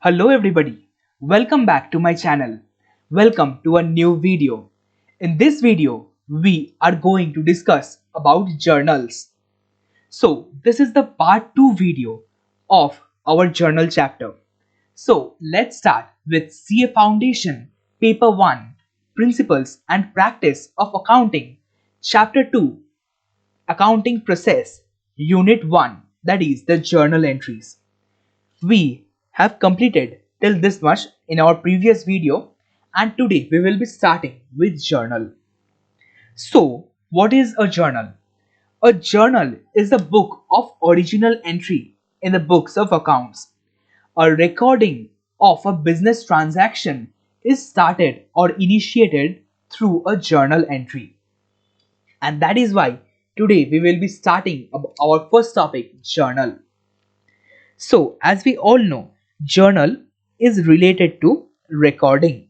Hello everybody, welcome back to my channel. Welcome to a new video. In this video, we are going to discuss about journals. So this is the part 2 video of our journal chapter. So let's start with CA Foundation, Paper 1, Principles and Practice of Accounting, Chapter 2, Accounting Process, Unit 1, that is the journal entries. We have completed till this much in our previous video, and today we will be starting with journal. So what is a journal? A journal is a book of original entry in the books of accounts. A recording of a business transaction is started or initiated through a journal entry. And that is why today we will be starting our first topic, journal. So, as we all know, journal is related to recording.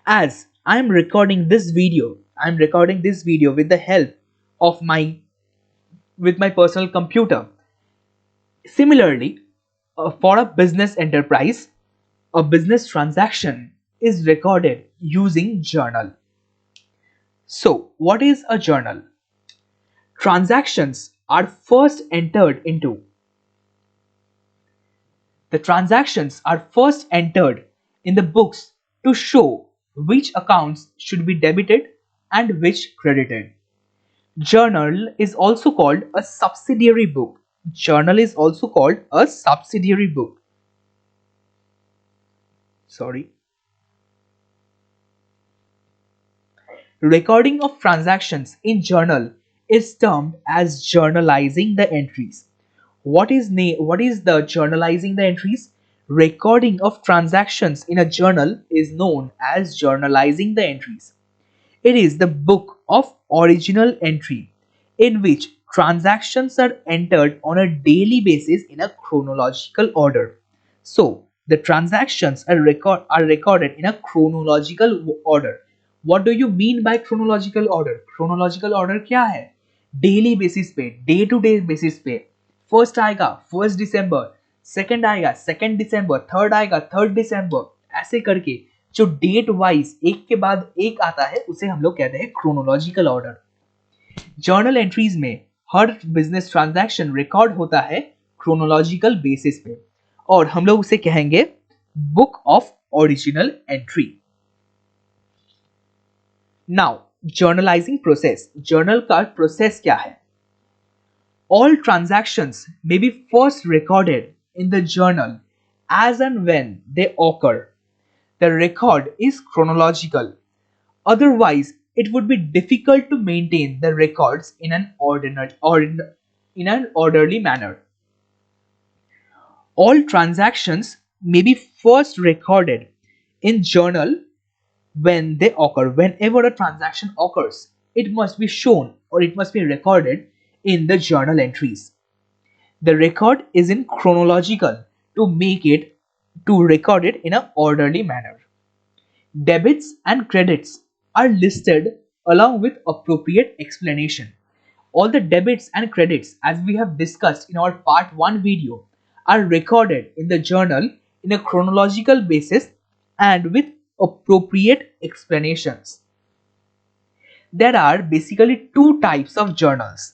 As I am recording this video, with the help of my personal computer. Similarly, for a business enterprise, a business transaction is recorded using journal. So, what is a journal? Transactions are first entered into The transactions are first entered in the books to show which accounts should be debited and which credited. Journal is also called a subsidiary book. Journal is also called a subsidiary book. Sorry. Recording of transactions in journal is termed as journalizing the entries. What is the journalizing the entries? Recording of transactions in a journal is known as journalizing the entries. It is the book of original entry in which transactions are entered on a daily basis in a chronological order. So, the transactions are recorded in a chronological order. What do you mean by chronological order? Chronological order क्या है? Daily basis पे, day to day basis पे. First आएगा 1 दिसंबर, second आएगा 2 दिसंबर, third आएगा 3 दिसंबर, ऐसे करके जो डेट वाइज एक के बाद एक आता है उसे हम लोग कहते हैं क्रोनोलॉजिकल ऑर्डर. जर्नल एंट्रीज में हर बिजनेस ट्रांजैक्शन रिकॉर्ड होता है क्रोनोलॉजिकल बेसिस पे और हम लोग उसे कहेंगे book of original entry. Now journalising process. Journal का प्रोसेस क्या है? All transactions may be first recorded in the journal as and when they occur. The record is chronological. Otherwise, it would be difficult to maintain the records in an orderly manner. All transactions may be first recorded in journal when they occur. Whenever a transaction occurs, it must be shown or it must be recorded in the journal entries. The record is in chronological to record it in an orderly manner. Debits and credits are listed along with appropriate explanation. All the debits and credits, as we have discussed in our part 1 video, are recorded in the journal in a chronological basis and with appropriate explanations. There are basically two types of journals.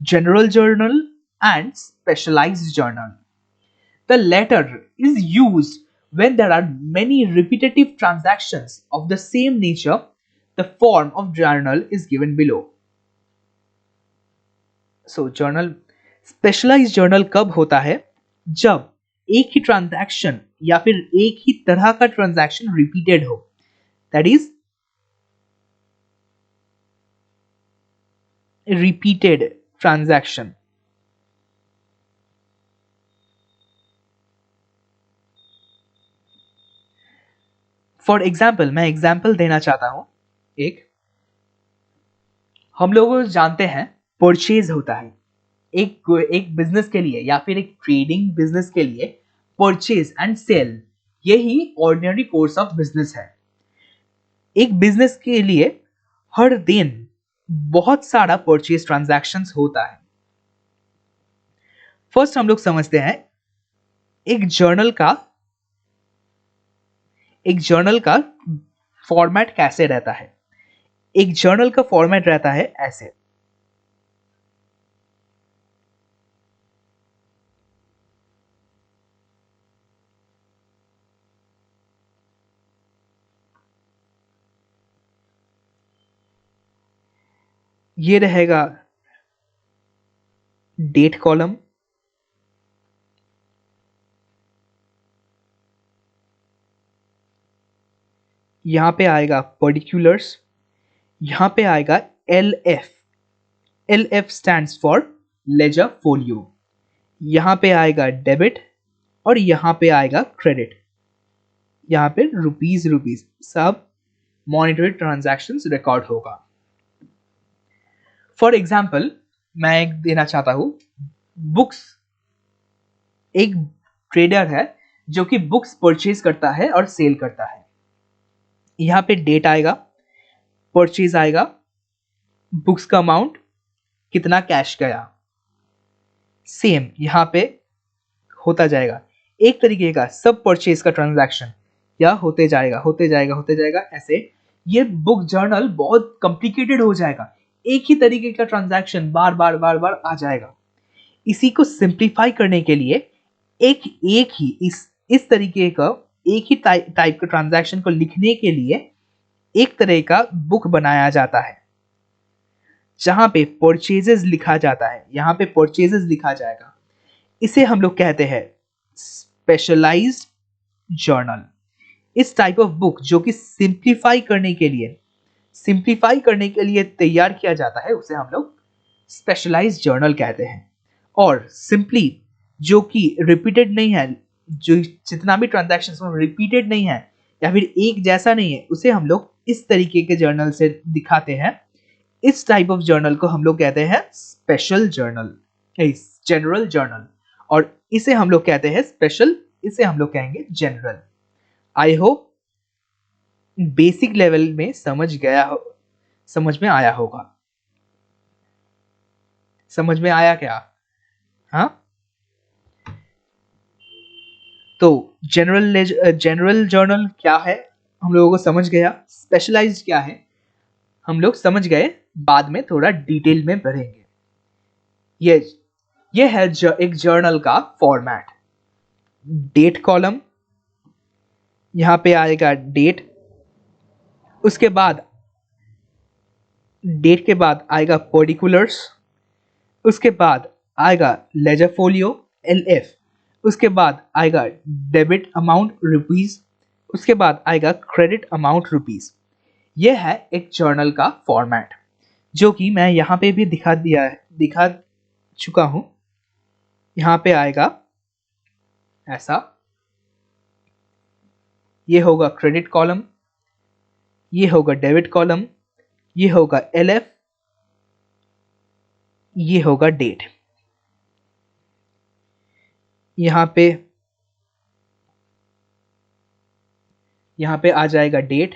General journal and specialized journal. The latter is used when there are many repetitive transactions of the same nature. The form of journal is given below. So specialized journal कब होता है? जब एक ही transaction या फिर एक ही तरह का ट्रांजैक्शन रिपीटेड हो. That is repeated transaction. For example मैं एग्जाम्पल देना चाहता हूं. हम लोग जानते हैं परचेज होता है एक बिजनेस के लिए या फिर एक ट्रेडिंग बिजनेस के लिए. परचेज एंड सेल यही ऑर्डिनरी कोर्स ऑफ बिजनेस है. एक बिजनेस के लिए हर दिन बहुत सारा परचेज ट्रांजैक्शंस होता है। फर्स्ट हम लोग समझते हैं एक जर्नल का फॉर्मेट कैसे रहता है। एक जर्नल का फॉर्मेट रहता है ऐसे। ये रहेगा डेट कॉलम, यहां पे आएगा पर्टिकुलर्स, यहां पे आएगा L F. L F stands for ledger folio. यहां पे आएगा डेबिट और यहां पे आएगा क्रेडिट। यहां पे रुपीज रुपीज सब मॉनिटरी ट्रांजैक्शंस रिकॉर्ड होगा। फॉर एग्जाम्पल मैं एक देना चाहता हूं, बुक्स। एक ट्रेडर है जो कि बुक्स परचेज करता है और सेल करता है। यहां पे डेट आएगा, परचेज आएगा, बुक्स का अमाउंट, कितना कैश गया, सेम यहां पे होता जाएगा। एक तरीके का सब परचेज का ट्रांजैक्शन या होते जाएगा होते जाएगा होते जाएगा ऐसे। ये बुक जर्नल बहुत कॉम्प्लिकेटेड हो जाएगा, एक ही तरीके का ट्रांजैक्शन बार बार बार बार आ जाएगा। इसी को सिंप्लीफाई करने के लिए एक एक ही इस तरीके का एक ही टाइप के ट्रांजैक्शन को लिखने के लिए एक तरह का बुक बनाया जाता है जहां पे परचेजेस लिखा जाता है। यहां पे परचेजेस लिखा जाएगा। इसे हम लोग कहते हैं स्पेशलाइज्ड जर्नल। इस टाइप ऑफ बुक जो कि सिंप्लीफाई करने के लिए तैयार किया जाता है उसे हम लोग स्पेशलाइज्ड जर्नल कहते हैं। और सिंपली जो कि रिपीटेड नहीं है, जो जितना भी ट्रांजैक्शन रिपीटेड नहीं है या फिर एक जैसा नहीं है, उसे हम लोग इस तरीके के जर्नल से दिखाते हैं। इस टाइप ऑफ जर्नल को हम लोग कहते हैं स्पेशल जर्नल, जनरल जर्नल। और इसे हम लोग कहते हैं स्पेशल, इसे हम लोग कहेंगे general. I hope basic level में समझ में आया होगा। समझ में आया क्या? हाँ, तो जनरल जर्नल क्या है हम लोगों को समझ गया। स्पेशलाइज्ड क्या है हम लोग समझ गए, बाद में थोड़ा डिटेल में बढ़ेंगे। ये है एक जर्नल का फॉर्मेट। डेट कॉलम, यहां पे आएगा डेट, उसके बाद डेट के बाद आएगा पर्टिकुलर्स, उसके बाद आएगा लेजर फोलियो एल एफ, उसके बाद आएगा डेबिट अमाउंट रुपीज, उसके बाद आएगा क्रेडिट अमाउंट रुपीज। यह है एक जर्नल का फॉर्मेट जो कि मैं यहां पे भी दिखा चुका हूं। यहां पे आएगा ऐसा, ये होगा क्रेडिट कॉलम, ये होगा डेबिट कॉलम, ये होगा एल एफ, ये होगा डेट। यहां पे आ जाएगा डेट,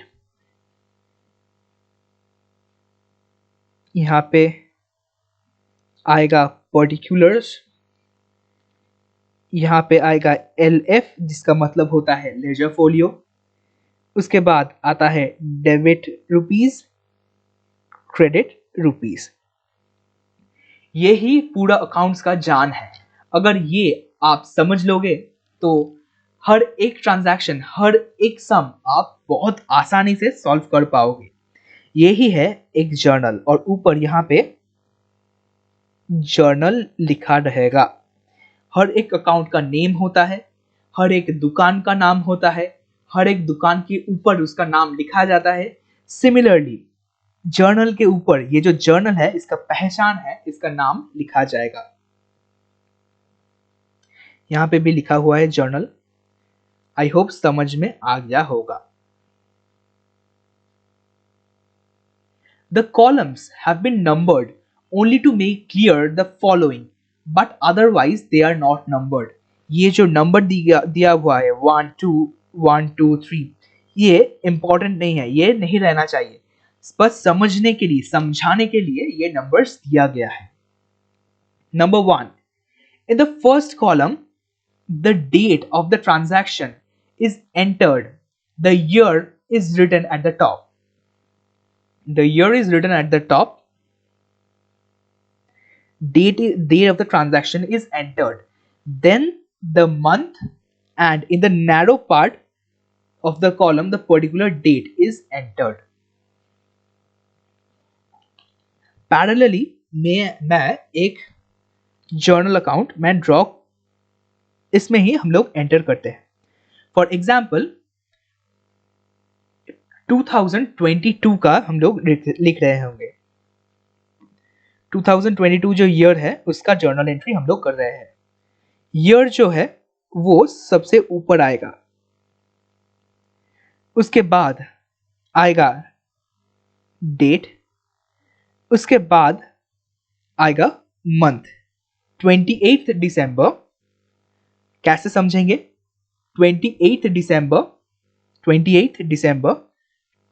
यहां पे आएगा पर्टिकुलर्स, यहां पे आएगा एल एफ जिसका मतलब होता है लेजर फोलियो, उसके बाद आता है डेबिट रुपीज, क्रेडिट रुपीज। ये ही पूरा अकाउंट्स का जान है। अगर ये आप समझ लोगे तो हर एक ट्रांजैक्शन, हर एक सम आप बहुत आसानी से सॉल्व कर पाओगे। यही है एक जर्नल। और ऊपर यहाँ पे जर्नल लिखा रहेगा। हर एक अकाउंट का नेम होता है, हर एक दुकान का नाम होता है, हर एक दुकान के ऊपर उसका नाम लिखा जाता है। सिमिलरली जर्नल के ऊपर ये जो जर्नल है इसका पहचान है, इसका नाम लिखा जाएगा। यहां पे भी लिखा हुआ है जर्नल। आई होप समझ में आ गया होगा। The columns have been numbered only to make clear the following, but otherwise they are not numbered. ये जो नंबर दिया हुआ है 1 2 1 2 3, ये इंपॉर्टेंट नहीं है, ये नहीं रहना चाहिए। स्पष्ट समझने के लिए, समझाने के लिए ये नंबर्स दिया गया है. Number 1, in the first column the date of the transaction is entered. The year is written at the top. The year is written at the top. Date of the transaction is entered. Then the month, and in the narrow part of the column the particular date is entered. Parallelly मैं एक journal account मैं draw, इसमें ही हम लोग enter करते हैं. For example 2022 का हम लोग लिख रहे होंगे. 2022 जो ईयर है उसका जर्नल एंट्री हम लोग कर रहे हैं. ईयर जो है वो सबसे ऊपर आएगा, उसके बाद आएगा डेट, उसके बाद आएगा मंथ. 28 दिसंबर, कैसे समझेंगे? 28 दिसंबर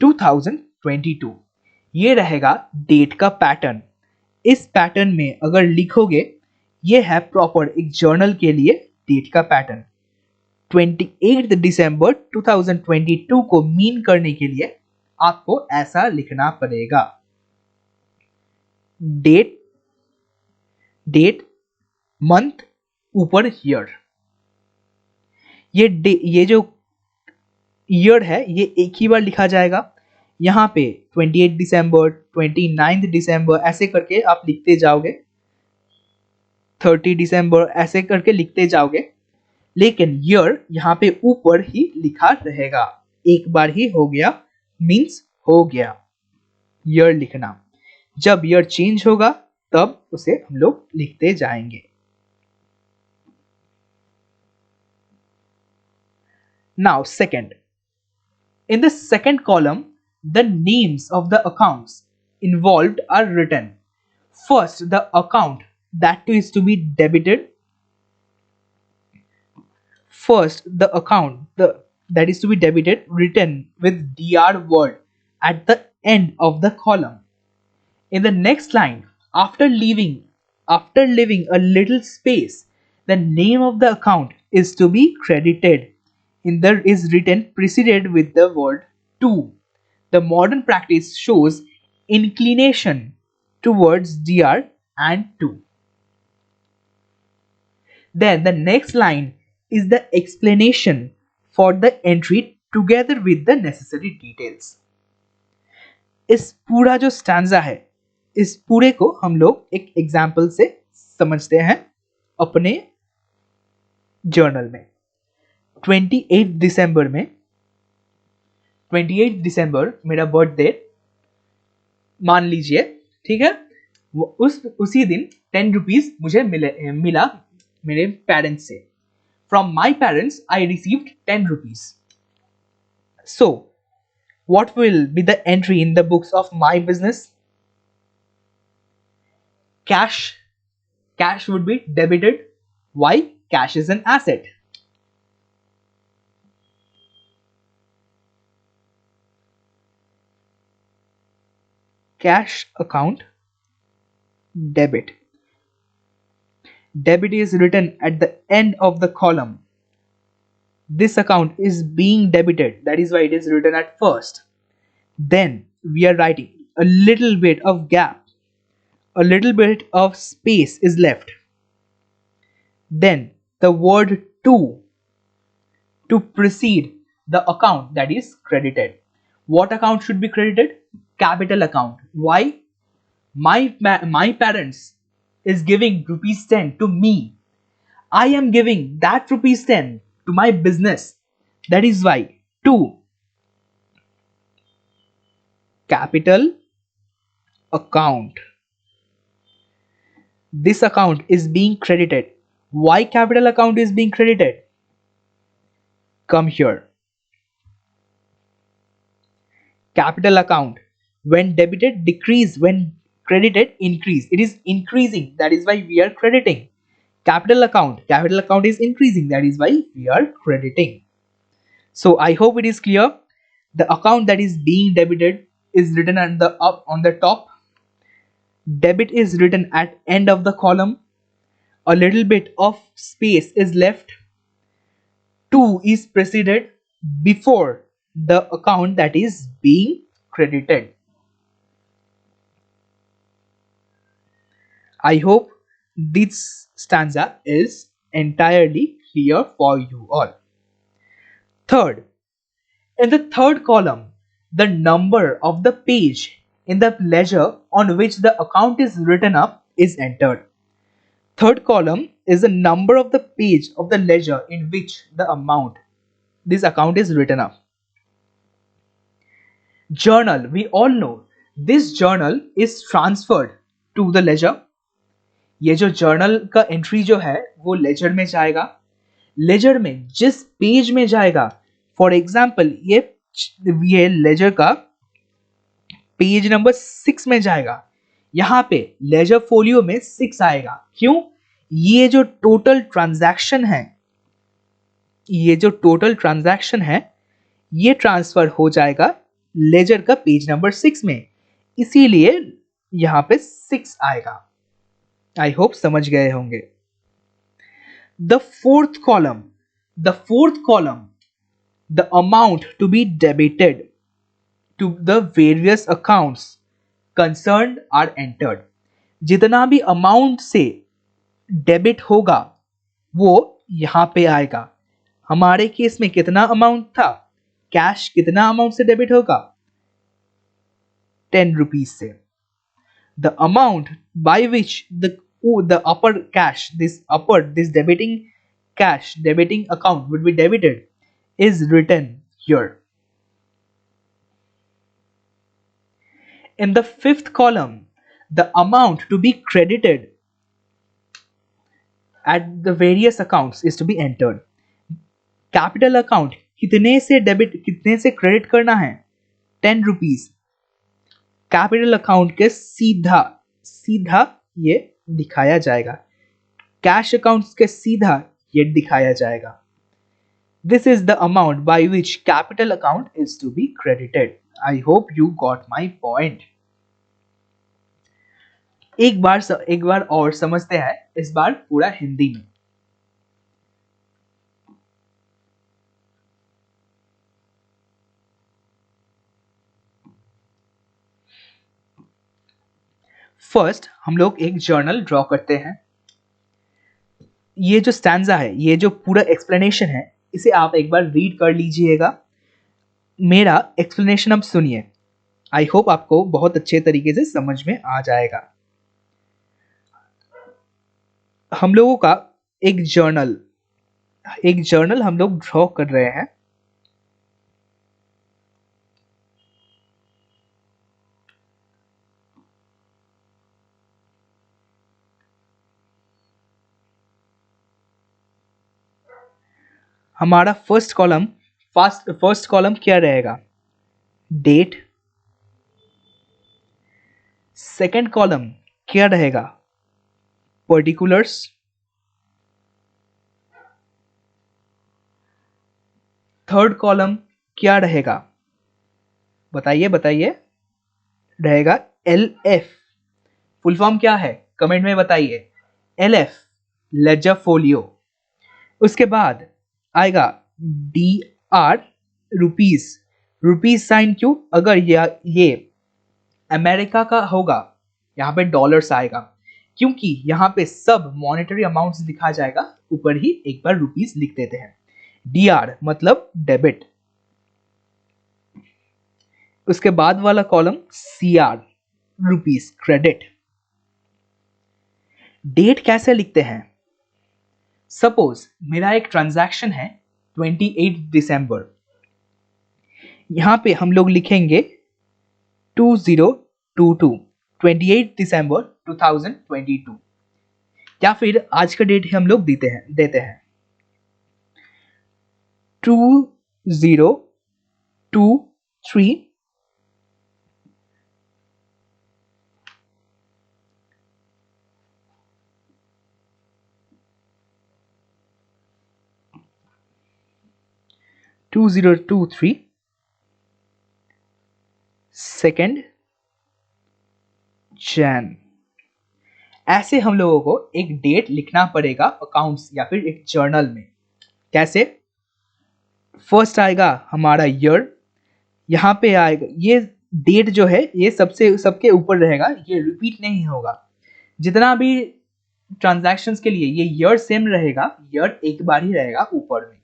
2022 ये रहेगा डेट का पैटर्न. इस पैटर्न में अगर लिखोगे, ये है प्रॉपर एक जर्नल के लिए डेट का पैटर्न. 28 दिसंबर 2022 को मीन करने के लिए आपको ऐसा लिखना पड़ेगा. डेट मंथ, ऊपर ईयर. ये जो ईयर है ये एक ही बार लिखा जाएगा. यहाँ पे 28 दिसंबर, 29 दिसंबर ऐसे करके आप लिखते जाओगे, 30 दिसंबर ऐसे करके लिखते जाओगे. लेकिन ईयर यहाँ पे ऊपर ही लिखा रहेगा. एक बार ही हो गया मीन्स हो गया ईयर लिखना. जब ईयर चेंज होगा तब उसे हम लोग लिखते जाएंगे. Now second, in the second column the names of the accounts involved are written. First, the account that is to be debited. First, the account that is to be debited written with DR word at the end of the column. In the next line, after leaving a little space, the name of the account is to be credited. In there is written preceded with the word to. The modern practice shows inclination towards DR and to. Then the next line is the explanation for the entry together with the necessary details. इस पूरा जो stanza है, इस पूरे को हम लोग एक एग्जाम्पल से समझते हैं अपने जर्नल में. 28 दिसंबर मेरा बर्थडे मान लीजिए, ठीक है. उसी दिन 10 रुपीज मुझे मिला मेरे पेरेंट्स से. From my parents I received 10 rupees. So what will be the entry in the books of my business? Cash would be debited. Why? Cash is an asset. Cash account debit. Debit is written at the end of the column. This account is being debited, that is why it is written at first. Then we are writing a little bit of gap, a little bit of space is left. Then the word to precede the account that is credited. What account should be credited? Capital account. Why? My parents is giving rupees 10 to me. I am giving that rupees 10 to my business. That is why to capital account. This account is being credited. Why capital account is being credited? Come here. Capital account, when debited decrease, when credited increase. It is increasing, that is why we are crediting. Capital account is increasing, that is why we are crediting. So I hope it is clear. The account that is being debited is written on the top. Debit is written at end of the column. A little bit of space is left. 2 is preceded before the account that is being credited. I hope this stanza is entirely clear for you all. Third, in the third column, the number of the page in the ledger on which the account is written up is entered. Third column is the number of the page of the ledger in which this account is written up. Journal, we all know this journal is transferred to the ledger. ये जो journal का entry जो है वो laser में जाएगा. Laser में जिस पेज में जाएगा, फॉर एग्जाम्पल ये लेजर का पेज नंबर 6 में जाएगा. यहां पे लेजर फोलियो में 6 आएगा. क्यों? ये जो टोटल ट्रांजैक्शन है ये ट्रांसफर हो जाएगा लेजर का पेज नंबर 6 में, इसीलिए यहां पे 6 आएगा. आई होप समझ गए होंगे. The fourth column, the amount to be debited to the various accounts concerned are entered. जितना भी अमाउंट से डेबिट होगा वो यहां पे आएगा. हमारे केस में कितना अमाउंट था? कैश कितना अमाउंट से डेबिट होगा? 10 रुपीज से. The amount by which the upper cash, this debiting account would be debited is written here. In the fifth column, the amount to be credited at the various accounts is to be entered. Capital account कितने से credit करना है? 10 rupees. Capital account के सीधा ये दिखाया जाएगा. Cash account के सीधा ये दिखाया जाएगा. This is the amount by which capital account is to be credited. I hope you got my point. एक बार और समझते हैं, इस बार पूरा हिंदी में. फर्स्ट हम लोग एक जर्नल ड्रॉ करते हैं. ये जो स्टैंजा है, ये जो पूरा एक्सप्लेनेशन है, इसे आप एक बार रीड कर लीजिएगा. मेरा एक्सप्लेनेशन अब सुनिए. आई होप आपको बहुत अच्छे तरीके से समझ में आ जाएगा. हम लोगों का एक जर्नल हम लोग ड्रॉ कर रहे हैं. हमारा फर्स्ट कॉलम क्या रहेगा? डेट. सेकंड कॉलम क्या रहेगा? पर्टिकुलर्स. थर्ड कॉलम क्या रहेगा? बताइए. रहेगा LF. फुल फॉर्म क्या है? कमेंट में बताइए. LF ledger folio. उसके बाद आएगा DR रुपीज साइन. क्यों? अगर ये अमेरिका का होगा यहाँ पे डॉलर्स आएगा, क्योंकि यहाँ पे सब मॉनेटरी अमाउंट्स दिखा जाएगा. ऊपर ही एक बार रुपीज लिख देते हैं. DR मतलब डेबिट. उसके बाद वाला column CR rupees credit. Date कैसे लिखते हैं? सपोज मेरा एक ट्रांजैक्शन है 28 दिसंबर. यहां पे हम लोग लिखेंगे 28 दिसंबर 2022, या फिर आज का डेट हम लोग देते हैं 2023 2023 2 जैन। ऐसे हम लोगों को एक डेट लिखना पड़ेगा अकाउंट्स या फिर एक जर्नल में। कैसे? फर्स्ट आएगा हमारा ईयर, यहाँ पे आएगा ये डेट जो है ये सबके ऊपर रहेगा, ये रिपीट नहीं होगा। जितना भी ट्रांजैक्शंस के लिए ये ईयर सेम रहेगा, ईयर एक बार ही रहेगा ऊपर में।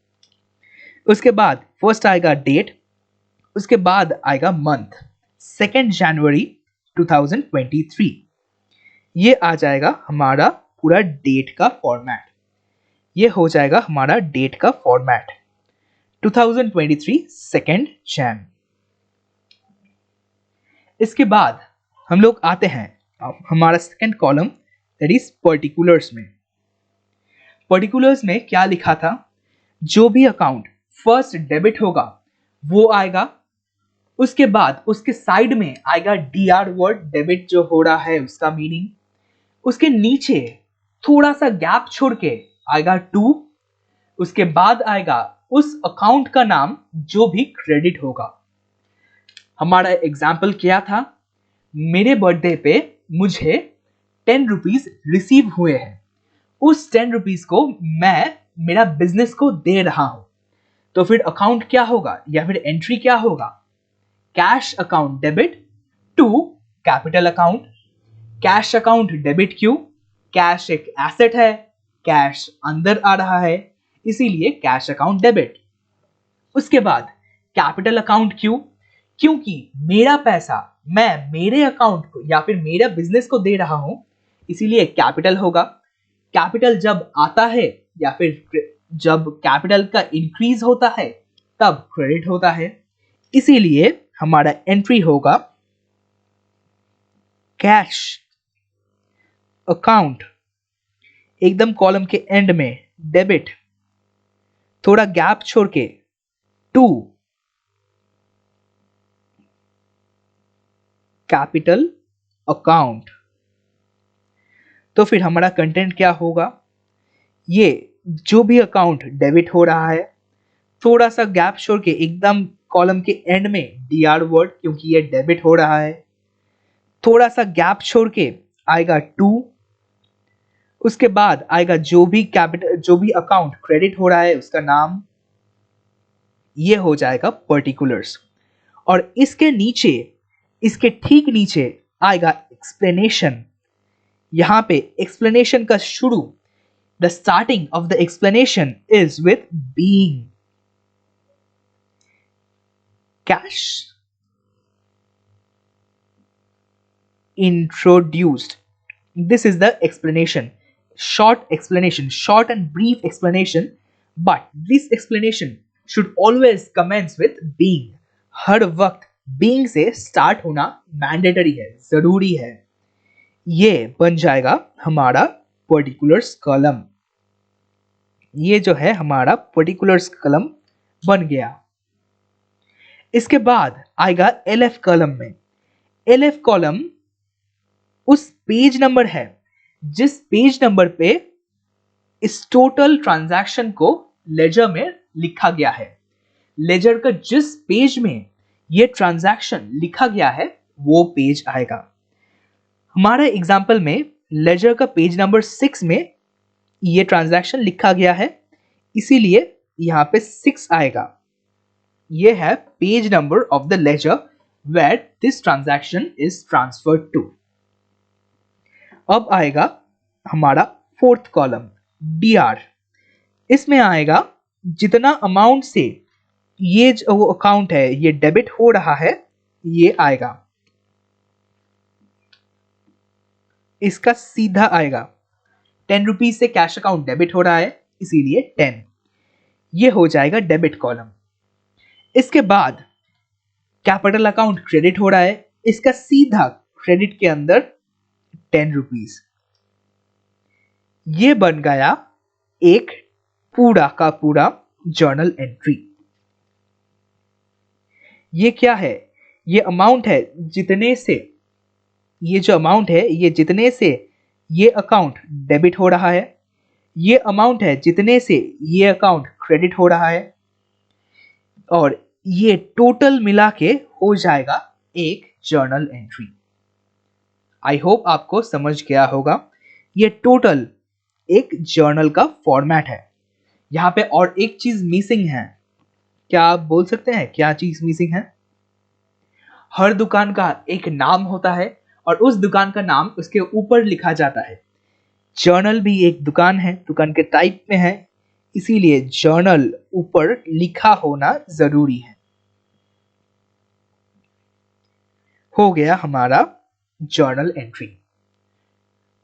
उसके बाद फर्स्ट आएगा डेट, उसके बाद आएगा मंथ 2 जनवरी 2023। ये आ जाएगा हमारा पूरा डेट का फॉर्मेट। ये हो जाएगा हमारा डेट का फॉर्मेट 2023 2 जैन। इसके बाद हम लोग आते हैं हमारा second column, that is particulars में। पर्टिकुलर्स में क्या लिखा था? जो भी अकाउंट फर्स्ट डेबिट होगा वो आएगा, उसके बाद उसके साइड में आएगा डीआर वर्ड, डेबिट जो हो रहा है उसका मीनिंग। उसके नीचे थोड़ा सा गैप छोड़ के आएगा टू, उसके बाद आएगा उस अकाउंट का नाम जो भी क्रेडिट होगा। हमारा एग्जाम्पल क्या था? मेरे बर्थडे पे मुझे 10 रुपीज रिसीव हुए हैं, उस 10 रुपीज को मैं मेरा बिजनेस को दे रहा हूं, तो फिर अकाउंट क्या होगा या फिर एंट्री क्या होगा? Cash account debit to capital account. Cash account debit क्यों? कैश एक एसेट है, कैश अंदर आ रहा है, इसीलिए कैश अकाउंट डेबिट। उसके बाद कैपिटल अकाउंट क्यों? क्योंकि मेरा पैसा मैं मेरे अकाउंट को या फिर मेरे बिजनेस को दे रहा हूं, इसीलिए कैपिटल होगा। कैपिटल जब आता है या फिर जब कैपिटल का इंक्रीज होता है तब क्रेडिट होता है, इसीलिए हमारा एंट्री होगा कैश अकाउंट, एकदम कॉलम के एंड में डेबिट, थोड़ा गैप छोड़ के टू कैपिटल अकाउंट। तो फिर हमारा कंटेंट क्या होगा? ये जो भी अकाउंट डेबिट हो रहा है, थोड़ा सा गैप छोड़ के एकदम कॉलम के एंड में डीआर वर्ड, क्योंकि ये डेबिट हो रहा है, थोड़ा सा गैप छोड़ के आएगा टू, उसके बाद आएगा जो भी अकाउंट क्रेडिट हो रहा है उसका नाम, ये हो जाएगा पर्टिकुलर्स। और इसके ठीक नीचे आएगा एक्सप्लेनेशन। यहां पे एक्सप्लेनेशन का शुरू, the starting of the explanation is with being cash introduced. This is the explanation, short and brief explanation, but this explanation should always commence with being. हर वक्त being से start होना mandatory है, जरूरी है। ये बन जाएगा हमारा particulars column। ये जो है हमारा particulars column बन गया। इसके बाद आएगा LF कॉलम में। LF कॉलम उस पेज नंबर है जिस पेज नंबर पे इस टोटल ट्रांजैक्शन को लेजर में लिखा गया है। लेजर का जिस पेज में ये ट्रांजैक्शन लिखा गया है वो पेज आएगा। हमारे एग्जांपल में लेजर का पेज नंबर 6 में ये ट्रांजैक्शन लिखा गया है, इसीलिए यहां पे 6 आएगा। ये है page number of the ledger where this transaction is transferred to. अब आएगा हमारा फोर्थ कॉलम डीआर। इसमें आएगा जितना अमाउंट से ये जो अकाउंट है ये डेबिट हो रहा है, ये आएगा। इसका सीधा आएगा 10 रुपीज से कैश अकाउंट डेबिट हो रहा है, इसीलिए 10। ये हो जाएगा डेबिट कॉलम। इसके बाद कैपिटल अकाउंट क्रेडिट हो रहा है, इसका सीधा क्रेडिट के अंदर 10 रुपीज। ये बन गया एक पूरा का पूरा जर्नल एंट्री। ये क्या है? ये अमाउंट है जितने से ये जो अमाउंट है ये जितने से ये अकाउंट डेबिट हो रहा है, ये अमाउंट है जितने से ये अकाउंट क्रेडिट हो रहा है, और ये टोटल मिला के हो जाएगा एक जर्नल एंट्री। आई होप आपको समझ गया होगा। ये टोटल एक जर्नल का फॉर्मेट है। यहाँ पे और एक चीज मिसिंग है। क्या आप बोल सकते हैं क्या चीज मिसिंग है? हर दुकान का एक नाम होता है और उस दुकान का नाम उसके ऊपर लिखा जाता है। जर्नल भी एक दुकान है, दुकान के टाइप में है, इसीलिए जर्नल ऊपर लिखा होना जरूरी है। हो गया हमारा journal entry.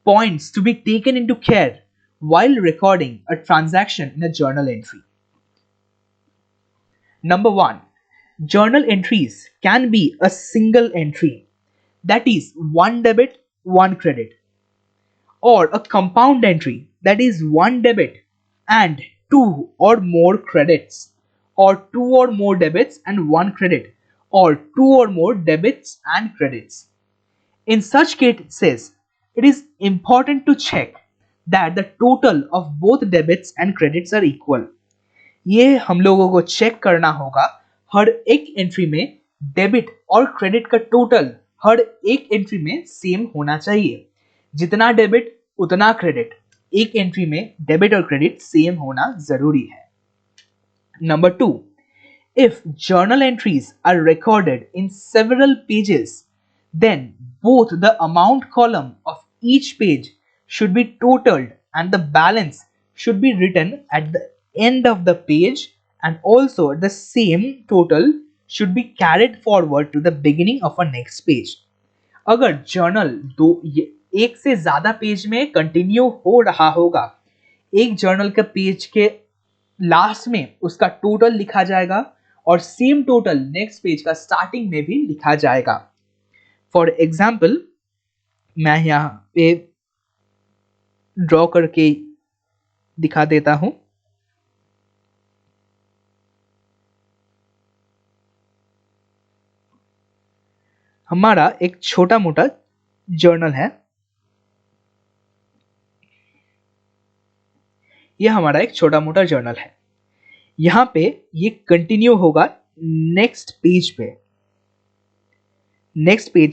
Points to be taken into care while recording a transaction in a journal entry. Number 1. Journal entries can be a single entry, that is one debit, one credit, or a compound entry, that is one debit and two or more credits, or two or more debits and one credit, or two or more debits and credits. In such cases, it is important to check that the total of both debits and credits are equal. ये हम लोगों को check करना होगा हर एक entry में debit और credit का टोटल हर एक एंट्री में सेम होना चाहिए। जितना डेबिट उतना क्रेडिट, एक एंट्री में डेबिट और क्रेडिट सेम होना जरूरी है। Number 2, if journal entries are recorded in several pages, then both the amount column of each page should be totaled and the balance should be written at the end of the page, and also the same total should be carried forward to the beginning of a next page. अगर journal एक से ज्यादा page में continue हो रहा होगा, एक journal के पेज के लास्ट में उसका टोटल लिखा जाएगा और सेम टोटल नेक्स्ट पेज का स्टार्टिंग में भी लिखा जाएगा। फॉर एग्जाम्पल मैं यहां पे ड्रॉ करके दिखा देता हूं। हमारा एक छोटा मोटा जर्नल है। यह हमारा एक छोटा मोटा जर्नल है। यहां पे ये कंटिन्यू होगा नेक्स्ट पेज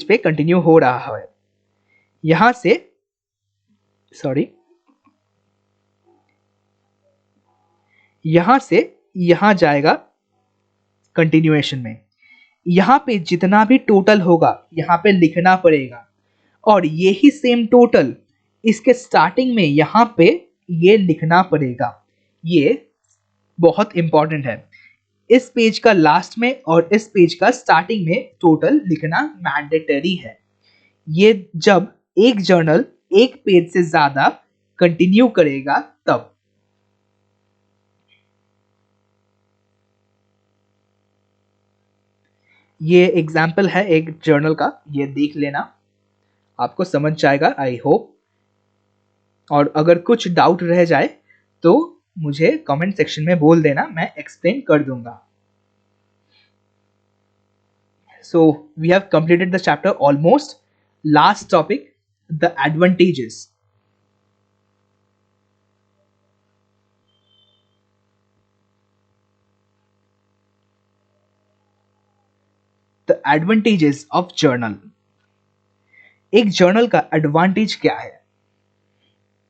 पे कंटिन्यू हो रहा है। यहां से यहां जाएगा कंटिन्यूएशन में। यहां पे जितना भी टोटल होगा यहां पे लिखना पड़ेगा और यही सेम टोटल इसके स्टार्टिंग में यहां पे ये लिखना पड़ेगा। ये बहुत इंपॉर्टेंट है। इस पेज का लास्ट में और इस पेज का स्टार्टिंग में टोटल लिखना मैंडेटरी है। ये जब एक जर्नल एक पेज से ज्यादा कंटिन्यू करेगा तब। ये एग्जाम्पल है एक जर्नल का, ये देख लेना, आपको समझ जाएगा आई होप। और अगर कुछ डाउट रह जाए तो मुझे कमेंट सेक्शन में बोल देना, मैं एक्सप्लेन कर दूंगा। So we have completed the chapter almost. Last topic, the advantages. The advantages of journal. एक जर्नल का एडवांटेज क्या है?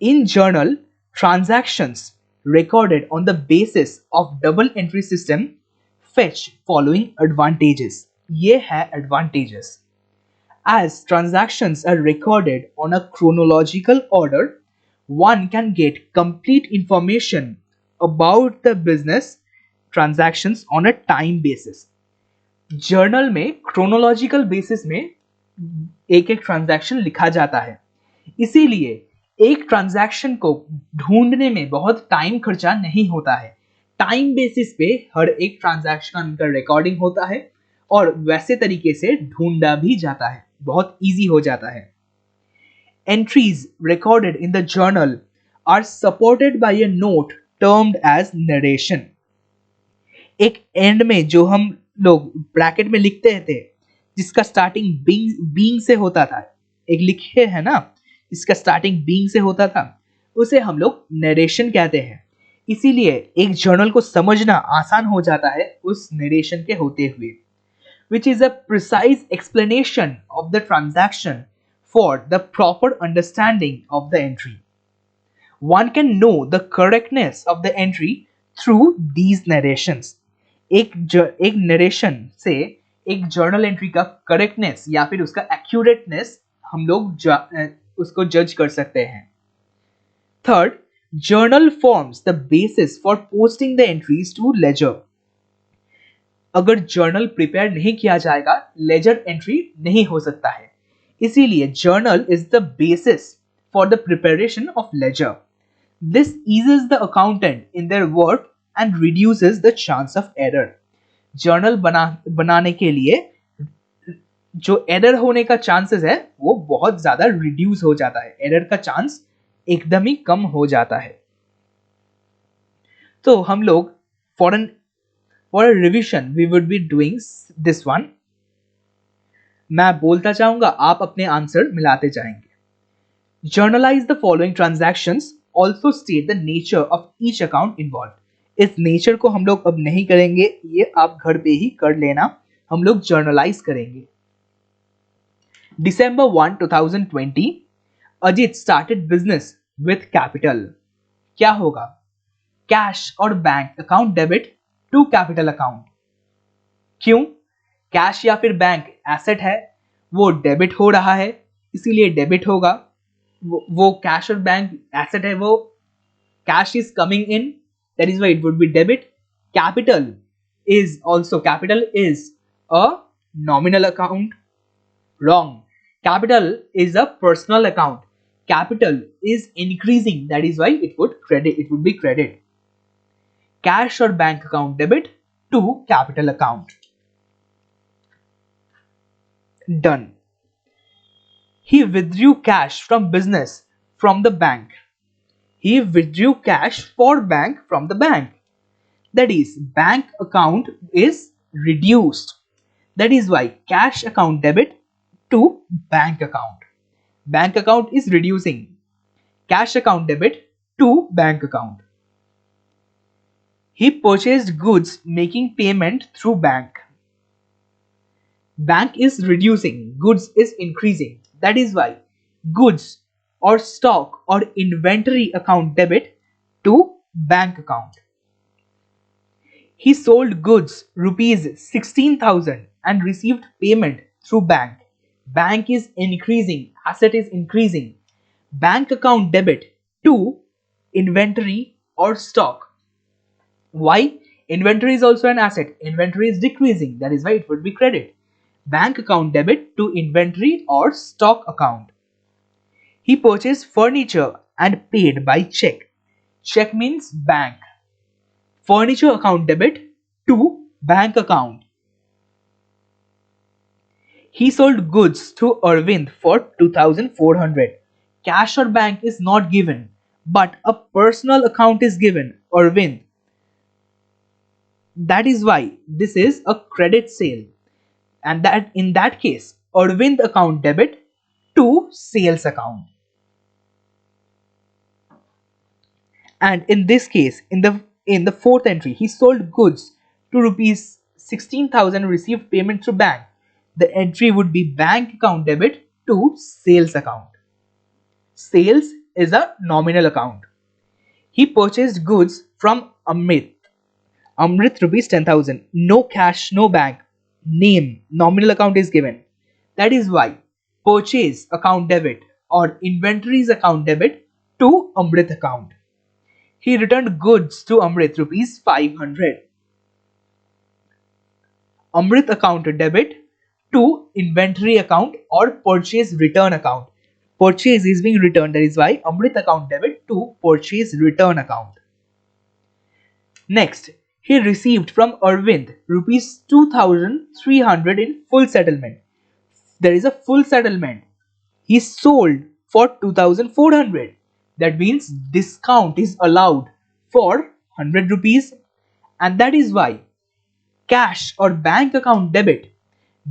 In journal, transactions recorded on the basis of double entry system fetch following advantages. ये है advantages. As transactions are recorded on a chronological order, one can get complete information about the business transactions on a time basis. Journal में chronological basis में एक एक transaction लिखा जाता है, इसीलिए एक ट्रांजैक्शन को ढूंढने में बहुत टाइम खर्चा नहीं होता है। टाइम बेसिस पे हर एक ट्रांजैक्शन का रिकॉर्डिंग होता है और वैसे तरीके से ढूंढा भी जाता है, बहुत इजी हो जाता है। Entries recorded in the journal are supported by a note termed as narration. एक एंड में जो हम लोग ब्रैकेट में लिखते थे, जिसका स्टार्टिंग बीइंग से होता था, एक लिखे है ना, इसका स्टार्टिंग बीइंग से होता था, उसे हम लोग नरेशन कहते हैं। इसीलिए एक जर्नल को समझना आसान हो जाता है उस नरेशन के होते हुए। which is a precise explanation of the transaction for the proper understanding of the entry. One can know the correctness of the entry through these narrations. एक नरेशन से एक जर्नल एंट्री का करेक्टनेस या फिर उसका एक्यूरेटनेस हम लोग उसको जज कर सकते हैं. Third, journal forms the basis for posting the entries to ledger. अगर जर्नल प्रिपेयर नहीं किया जाएगा, लेजर एंट्री नहीं हो सकता है. इसीलिए journal is the basis for the preparation of ledger. This eases the accountant in their work and reduces the chance of error. Journal बनाने के लिए जो एरर होने का चांसेस है वो बहुत ज्यादा रिड्यूस हो जाता है. एरर का चांस एकदम ही कम हो जाता है. तो हम लोग for a revision we would be doing this one. मैं बोलता जाऊंगा, आप अपने आंसर मिलाते जाएंगे. Journalise the following transactions, also state the nature of each account involve. इस नेचर को हम लोग अब नहीं करेंगे, ये आप घर पे ही कर लेना. हम लोग जर्नलाइज करेंगे. December 1, 2020, Ajit started business with capital. क्या होगा? कैश और bank account debit to capital account. क्यों? कैश या फिर बैंक एसेट है, वो डेबिट हो रहा है, इसीलिए डेबिट होगा. वो कैश और बैंक एसेट है, वो cash is coming in, that is why it would be debit. Capital is a nominal account. Wrong. Capital is a personal account. Capital is increasing, that is why it would be credit. Cash or bank account debit to capital account. Done. He withdrew cash from business from the bank. He withdrew cash for bank from the bank. That is, bank account is reduced. That is why cash account debit to bank account. Bank account is reducing. Cash account debit to bank account. He purchased goods making payment through bank. Bank is reducing. Goods is increasing. That is why goods or stock or inventory account debit to bank account. He sold goods rupees 16,000 and received payment through bank. Bank is increasing, asset is increasing. Bank account debit to inventory or stock. Why? Inventory is also an asset. Inventory is decreasing, that is why it would be credit. Bank account debit to inventory or stock account. He purchased furniture and paid by check. Check means bank. Furniture account debit to bank account. He sold goods to Arvind for 2,400. Cash or bank is not given, but a personal account is given, Arvind. That is why this is a credit sale. And that in that case, Arvind account debit to sales account. And in this case, in the fourth entry, he sold goods to rupees 16,000, received payment through bank. The entry would be bank account debit to sales account. Sales is a nominal account. He purchased goods from Amrit. Amrit rupees 10,000. No cash, no bank. Name, nominal account is given. That is why purchase account debit or inventories account debit to Amrit account. He returned goods to Amrit rupees 500. Amrit account debit to inventory account or purchase return account. Purchase is being returned, that is why Amrit account debit to purchase return account. Next, he received from Arvind rupees 2,300 in full settlement. There is a full settlement. He sold for 2,400. That means discount is allowed for 100 rupees, and that is why cash or bank account debit,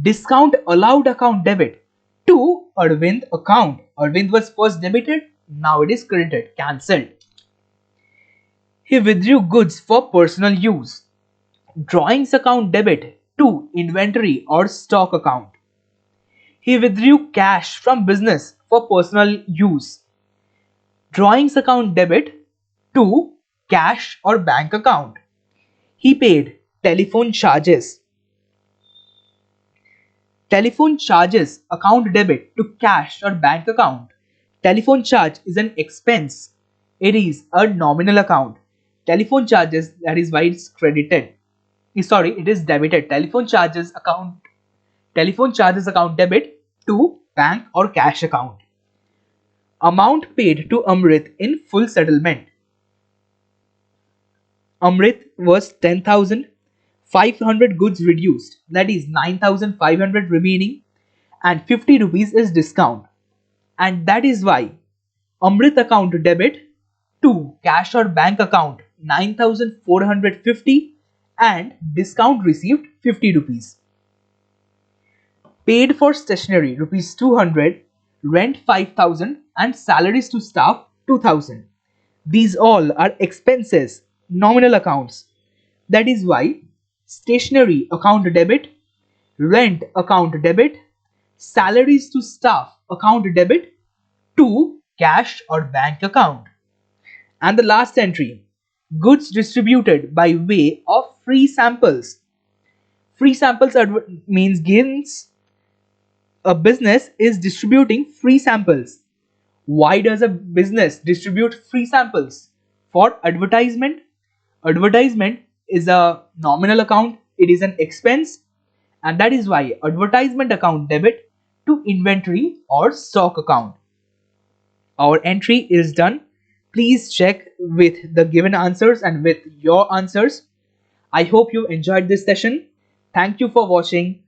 discount allowed account debit to Arvind account. Arvind was first debited, now it is credited, cancelled. He withdrew goods for personal use. Drawings account debit to inventory or stock account. He withdrew cash from business for personal use. Drawings account debit to cash or bank account. He paid telephone charges. Telephone charges account debit to cash or bank account. Telephone charge is an expense. It is a nominal account. Telephone charges, that is why it's credited. It is debited. Telephone charges account debit to bank or cash account. Amount paid to Amrit in full settlement. Amrit was 10,000. 500 goods reduced, that is 9,500 remaining, and 50 rupees is discount. And that is why Amrit account debit to cash or bank account 9,450 and discount received 50 rupees. Paid for stationery rupees 200, rent 5,000 and salaries to staff 2,000. These all are expenses, nominal accounts. That is why stationery account debit, rent account debit, salaries to staff account debit to cash or bank account. And the last entry, goods distributed by way of free samples. Free samples means a business is distributing free samples. Why does a business distribute free samples? For advertisement. Advertisement is a nominal account, it is an expense, and that is why advertisement account debit to inventory or stock account. Our entry is done. Please check with the given answers and with your answers. I hope you enjoyed this session. Thank you for watching.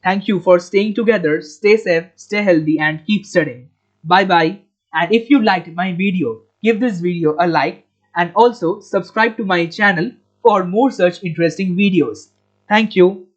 Thank you for staying together. Stay safe, stay healthy, and keep studying. Bye bye. And if you liked my video, give this video a like and also subscribe to my channel for more such interesting videos. Thank you.